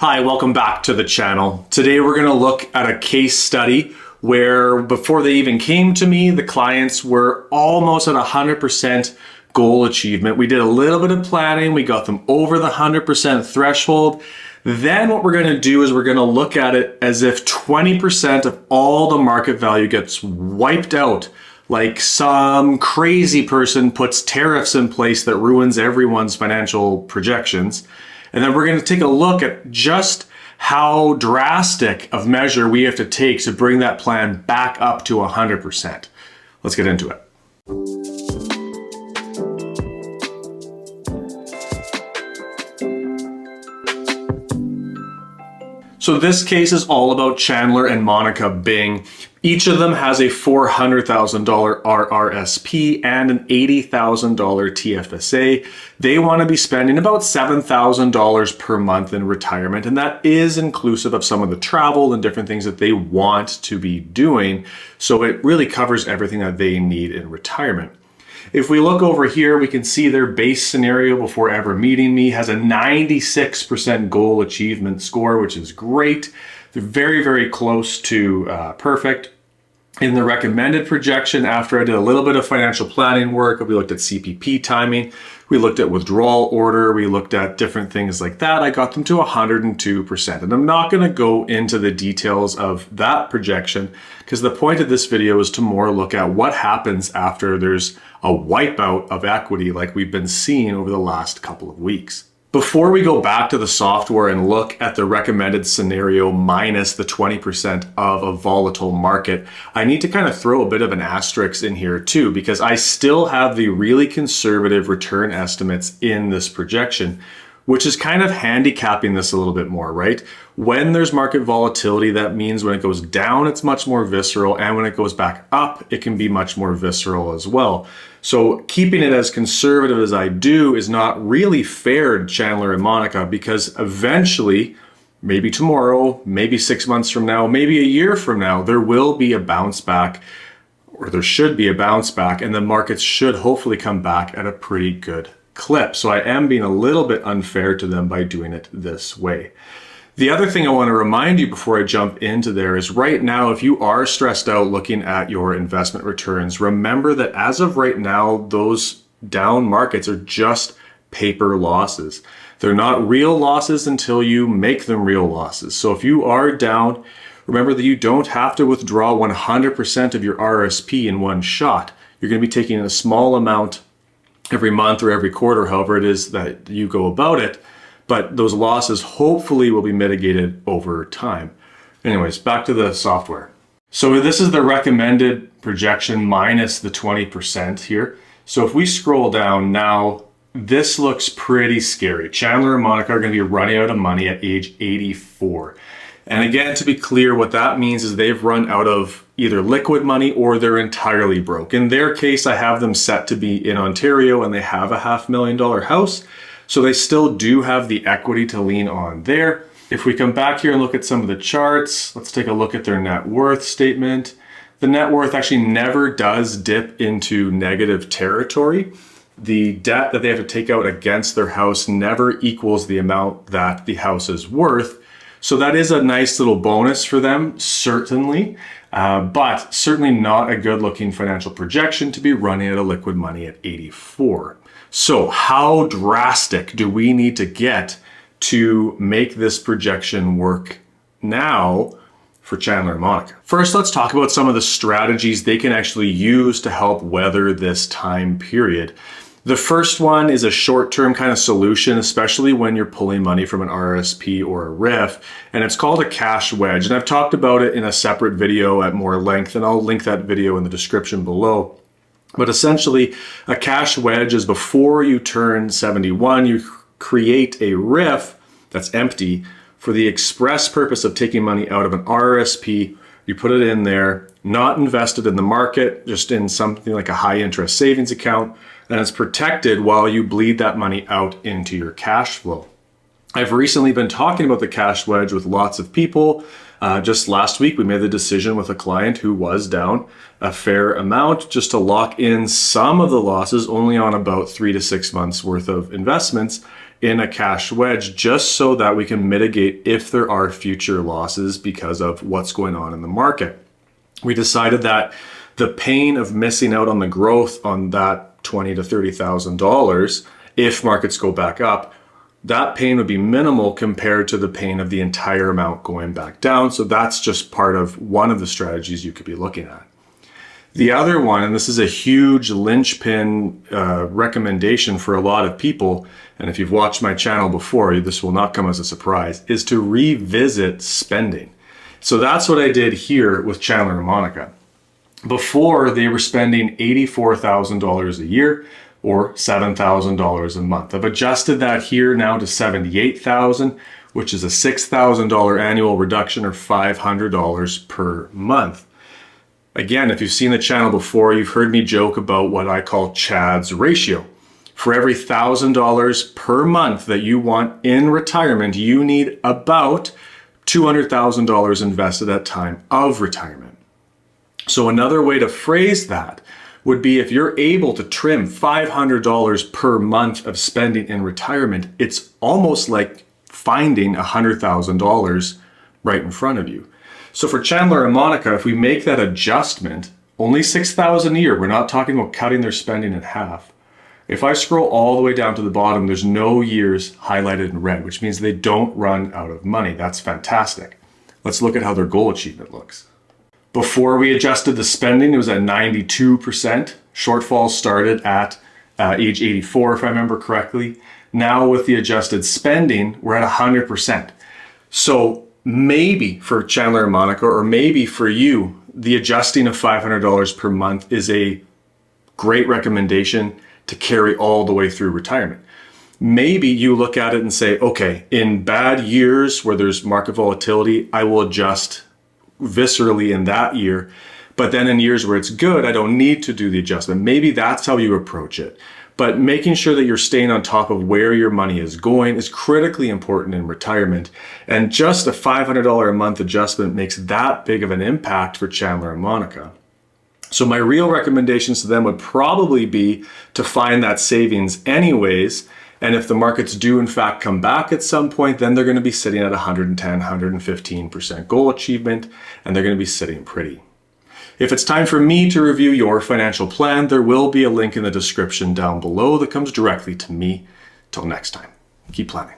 Hi, welcome back to the channel. Today we're going to look at a case study where before they even came to me, the clients were almost at 100% goal achievement. We did a little bit of planning. We got them over the 100% threshold. Then what we're going to do is we're going to look at it as if 20% of all the market value gets wiped out. Like some crazy person puts tariffs in place that ruins everyone's financial projections. And then we're going to take a look at just how drastic of measure we have to take to bring that plan back up to 100%. Let's get into it. So this case is all about Chandler and Monica Bing. Each of them has a $400,000 RRSP and an $80,000 TFSA. They want to be spending about $7,000 per month in retirement, and that is inclusive of some of the travel and different things that they want to be doing. So it really covers everything that they need in retirement. If we look over here, we can see their base scenario before ever meeting me has a 96% goal achievement score, which is great. They're very, very close to perfect. In the recommended projection, after I did a little bit of financial planning work, we looked at CPP timing, we looked at withdrawal order, we looked at different things like that, I got them to 102%. And I'm not going to go into the details of that projection because the point of this video is to more look at what happens after there's a wipeout of equity like we've been seeing over the last couple of weeks. Before we go back to the software and look at the recommended scenario minus the 20% of a volatile market, I need to kind of throw a bit of an asterisk in here too, because I still have the really conservative return estimates in this projection, which is kind of handicapping this a little bit more, right? When there's market volatility, that means when it goes down, it's much more visceral, and when it goes back up, it can be much more visceral as well. So keeping it as conservative as I do is not really fair to Chandler and Monica, because eventually, maybe tomorrow, maybe 6 months from now, maybe a year from now, there will be a bounce back, or there should be a bounce back, and the markets should hopefully come back at a pretty good clip. So I am being a little bit unfair to them by doing it this way. The other thing I want to remind you before I jump into there is right now, if you are stressed out looking at your investment returns, remember that as of right now, those down markets are just paper losses. They're not real losses until you make them real losses. So if you are down, remember that you don't have to withdraw 100% of your RSP in one shot. You're going to be taking a small amount every month or every quarter, however it is that you go about it. But those losses hopefully will be mitigated over time. Anyways, back to the software. So this is the recommended projection minus the 20% here. So if we scroll down now, this looks pretty scary. Chandler and Monica are going to be running out of money at age 84. And again, to be clear, what that means is they've run out of either liquid money or they're entirely broke. In their case, I have them set to be in Ontario and they have a $500,000 house. So they still do have the equity to lean on there. If we come back here and look at some of the charts, let's take a look at their net worth statement. The net worth actually never does dip into negative territory. The debt that they have to take out against their house never equals the amount that the house is worth. So that is a nice little bonus for them, certainly, but certainly not a good looking financial projection to be running out of liquid money at 84. So how drastic do we need to get to make this projection work now for Chandler and Monica? First, let's talk about some of the strategies they can actually use to help weather this time period. The first one is a short-term kind of solution, especially when you're pulling money from an RSP or a RIF, and it's called a cash wedge. And I've talked about it in a separate video at more length, and I'll link that video in the description below. But essentially, a cash wedge is before you turn 71, you create a RIF that's empty for the express purpose of taking money out of an RRSP. You put it in there, not invested in the market, just in something like a high interest savings account, and it's protected while you bleed that money out into your cash flow. I've recently been talking about the cash wedge with lots of people. Just last week, we made the decision with a client who was down a fair amount just to lock in some of the losses only on about 3 to 6 months worth of investments in a cash wedge just so that we can mitigate if there are future losses because of what's going on in the market. We decided that the pain of missing out on the growth on that $20,000 to $30,000, if markets go back up, that pain would be minimal compared to the pain of the entire amount going back down. So that's just part of one of the strategies you could be looking at. The other one, and this is a huge linchpin recommendation for a lot of people, and if you've watched my channel before, this will not come as a surprise, is to revisit spending. So that's what I did here with Chandler and Monica. Before, they were spending $84,000 a year or $7,000 a month. I've adjusted that here now to $78,000, which is a $6,000 annual reduction or $500 per month. Again, if you've seen the channel before, you've heard me joke about what I call Chad's ratio. For every $1,000 per month that you want in retirement, you need about $200,000 invested at time of retirement. So another way to phrase that would be if you're able to trim $500 per month of spending in retirement, it's almost like finding $100,000 right in front of you. So for Chandler and Monica, if we make that adjustment, only $6,000 a year, we're not talking about cutting their spending in half. If I scroll all the way down to the bottom, there's no years highlighted in red, which means they don't run out of money. That's fantastic. Let's look at how their goal achievement looks. Before we adjusted the spending, it was at 92%. Shortfall started at age 84, if I remember correctly. Now with the adjusted spending, we're at 100%. So maybe for Chandler and Monica, or maybe for you, the adjusting of $500 per month is a great recommendation to carry all the way through retirement. Maybe you look at it and say, okay, in bad years where there's market volatility, I will adjust viscerally in that year. But then in years where it's good, I don't need to do the adjustment. Maybe that's how you approach it. But making sure that you're staying on top of where your money is going is critically important in retirement. And just a $500 a month adjustment makes that big of an impact for Chandler and Monica. So my real recommendations to them would probably be to find that savings anyways. And if the markets do in fact come back at some point, then they're going to be sitting at 110, 115% goal achievement, and they're going to be sitting pretty. If it's time for me to review your financial plan, there will be a link in the description down below that comes directly to me. Till next time, keep planning.